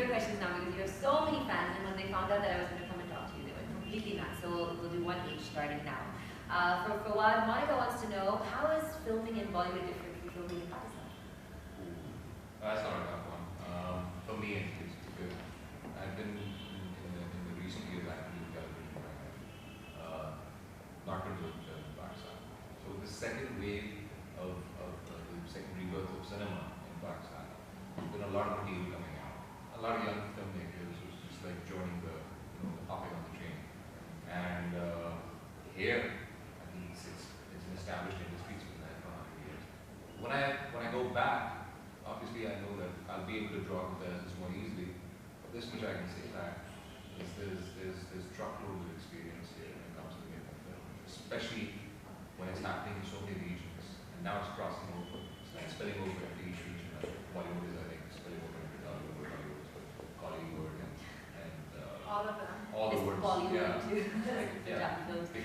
favorite questions now because you have so many fans, and when they found out that I was going to come and talk to you, they went completely nuts. So we'll do one each starting now. For Fawad, Monica wants to know, how is filming in Bollywood different from filming in Pakistan? That's not a tough one. For me, at least, because I've been in the recent years acting in television where I have not been doing film in Pakistan. So the second wave of the second rebirth of cinema in Pakistan, there's been a lot of material coming out. A lot of young filmmakers who's just like joining the hopping on the train. And here, I think it's an established industry, it's been there for 100 years. When I go back, obviously I know that I'll be able to draw comparisons more easily. But this much I can say that there's truckloads of experience here when it comes to making film, especially when it's happening in so many regions. And now it's crossing over. It's like spilling over into each region. Bollywood is, I think, spilling over into Hollywood, Hollywood, and all of them. all the words. Bollywood too. Yeah. Big.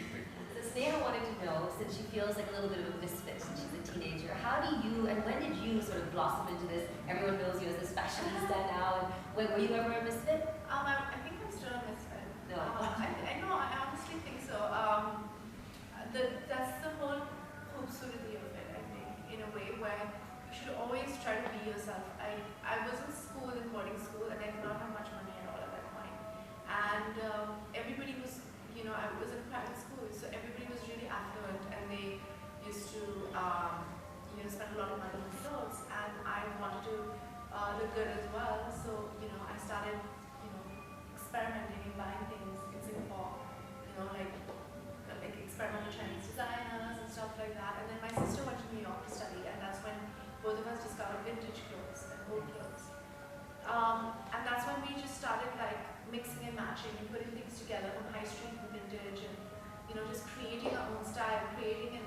So Sneha wanted to know, since she feels like a little bit of a misfit since she's a teenager, how do you, and when did you sort of blossom into this? Everyone knows you as this fashionista now. And when, were you ever a misfit? I think I'm still a misfit. No. I know, I honestly think so. That's the whole khoobsurati of it, I think, in a way where you should always try to be yourself. I was in school, in boarding school, and I did not have much money at all at that point. And everybody was, I was in private school, so everybody was really affluent, and they used to, spend a lot of money on clothes. And I wanted to look good as well, so I started, experimenting and buying things in Singapore, like experimental Chinese designers and stuff like that. And then my sister went to New York to study, and that's when both of us discovered vintage clothes and old clothes. And that's when we just started like mixing and matching and putting things together from high street and vintage, and just creating our own style, creating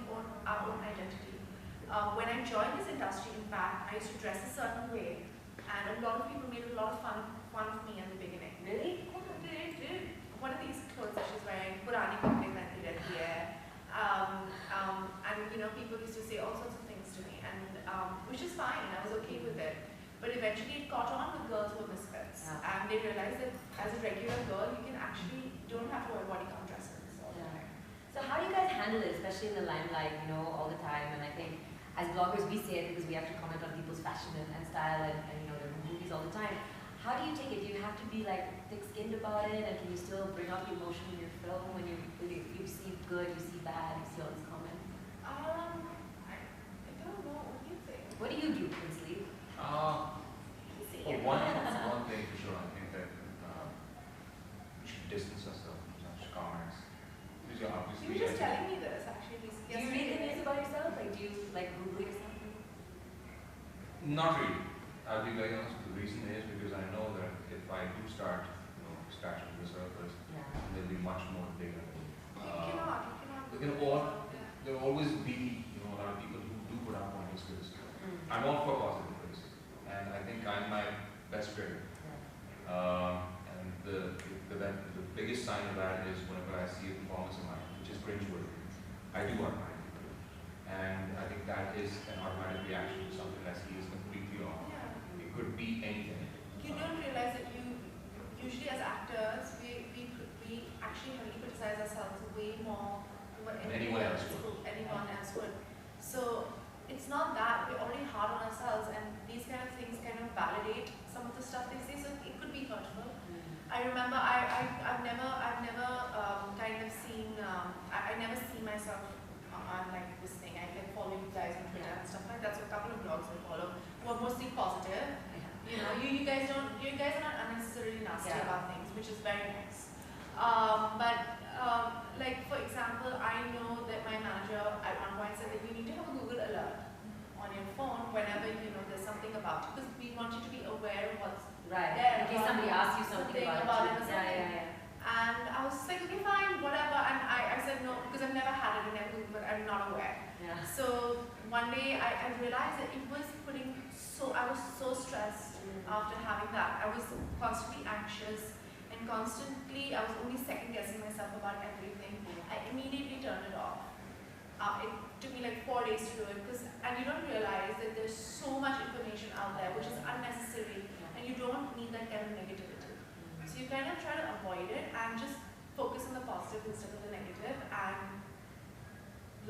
our own identity. When I joined this industry, in fact, I used to dress a certain way, and a lot of people made a lot of fun of me in the beginning. Really? What are these clothes that she's wearing? Purani kapde pehn ke rehti hai. And people used to say all sorts of things to me, and which is fine. I was okay with it. But eventually, it caught on with girls who were misfits, and they realized that as a regular girl, you don't have to wear bodycon dresses all the time. So how do you guys handle it, especially in the limelight, all the time? And I think as bloggers, we say it because we have to comment on people's fashion and style and their movies all the time. How do you take it? Do you have to be like thick-skinned about it, and can you still bring out the emotion in your film when you see good, you see bad, you see all these comments? I don't know. What do you think? What do you do, Prinsley? One thing for sure, I think that we should distance ourselves from such comments. Because obviously, You were just telling me this actually. Do you read the news about yourself? Like, do you Google yourself? Not really. I'll be very honest. The reason is because I know that if I do start, scratching the surface, there'll be much more to dig into. There will always be, a lot of people who do put out pointless criticism. I'm all for positive criticism, and I think I'm my best critic. And the biggest sign of that is whenever I see a performance of mine, which is cringeworthy, I do automatically put it. And I think that is an automatic reaction to something that I see is completely off. It could be anything. You don't realize that usually as actors, we actually heavily criticize ourselves way more than anyone else would. So it's not that we're already hard on ourselves, and these kind of things kind of validate some of the stuff they say. So it could be hurtful. I remember I've never kind of seen I never see myself on like this thing. I can follow you guys on Twitter and stuff like that. So a couple of blogs I follow who are mostly positive. You guys are not unnecessarily nasty about things, which is very nice. Like for example, I know that my manager at one point said that you need to have a Google alert on your phone whenever there's something about you, because we want you to be aware of what's there. In case somebody asks you something about it. And I was just like, okay, fine, whatever. And I said no, because I've never had it, but I'm not aware. So one day I realized that it was I was so stressed after having that. I was constantly anxious, and constantly I was only second guessing myself about everything. I immediately turned it off. It took me like 4 days to do it, and you don't realize that there's so much information out there which is unnecessary, and you don't need that that kind of negativity. So you kind of try to avoid it and just focus on the positive instead of the negative. And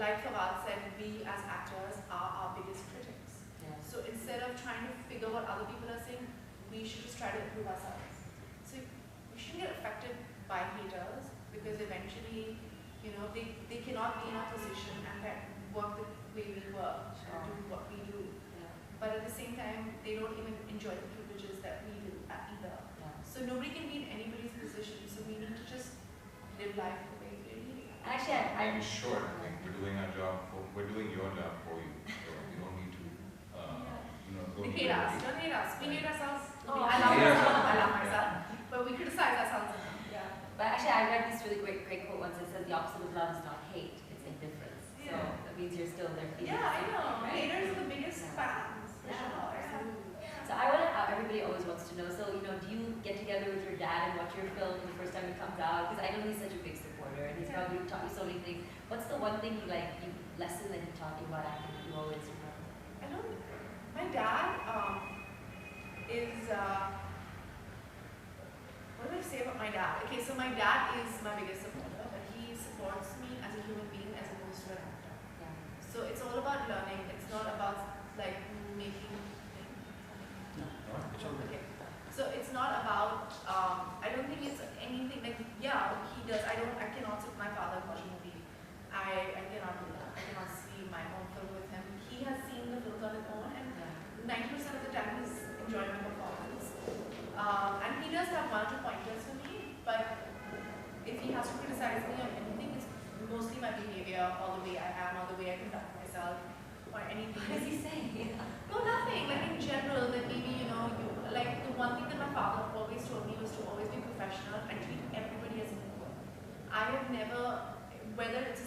like Fawad said, we as actors are our biggest critics. Yeah. So instead of trying to figure what other people are saying, we should just try to improve ourselves. So we shouldn't get affected by haters, because eventually, they cannot be in our position and work the way we work and do what we do. Yeah. But at the same time, they don't even enjoy the privileges that we do either. Yeah. So nobody can be in anybody's position. So we need to just live life the way we really do. Actually, In short, I think we're doing our job we're doing your job for you. So you don't need to, go They and hate us. do Don't hate us. We hate ourselves. Oh. I love Yeah. myself. I love myself. But we criticize ourselves. Yeah. but actually, I read this really great quote once that says the opposite of love is not hate, it's indifference. So Yeah. that means you're still there. Yeah, I know. Right? Haters are the biggest Yeah. fans. For Yeah, sure. absolutely. So I want to, everybody always wants to know, so, do you get together with your dad and watch your film the first time it comes out? Because I know he's such a big supporter and he's Yeah. probably taught you so many things. What's the one thing lesson that he taught you about acting that you always remember? I don't. My dad is. What do I say about my dad? Okay, so my dad is my biggest supporter, but he supports me as a human being as opposed to an actor. Yeah. So it's all about learning. It's not about like making. Okay. So it's not about. I don't think it's anything like. Yeah, he does. I cannot sit with my father and watch a movie. I cannot do that. I cannot see my own film with him. He has seen the films on his own, and 90% of the time he's enjoying my performance. And he does have one or two pointers for me, but if he has to criticize me on anything, it's mostly my behavior, or the way I am, or the way I conduct myself, or anything. What does he say? No, nothing. Like in general, that maybe, like the one thing that my father always told me was to always be professional and treat everybody as an equal. I have never, whether it's a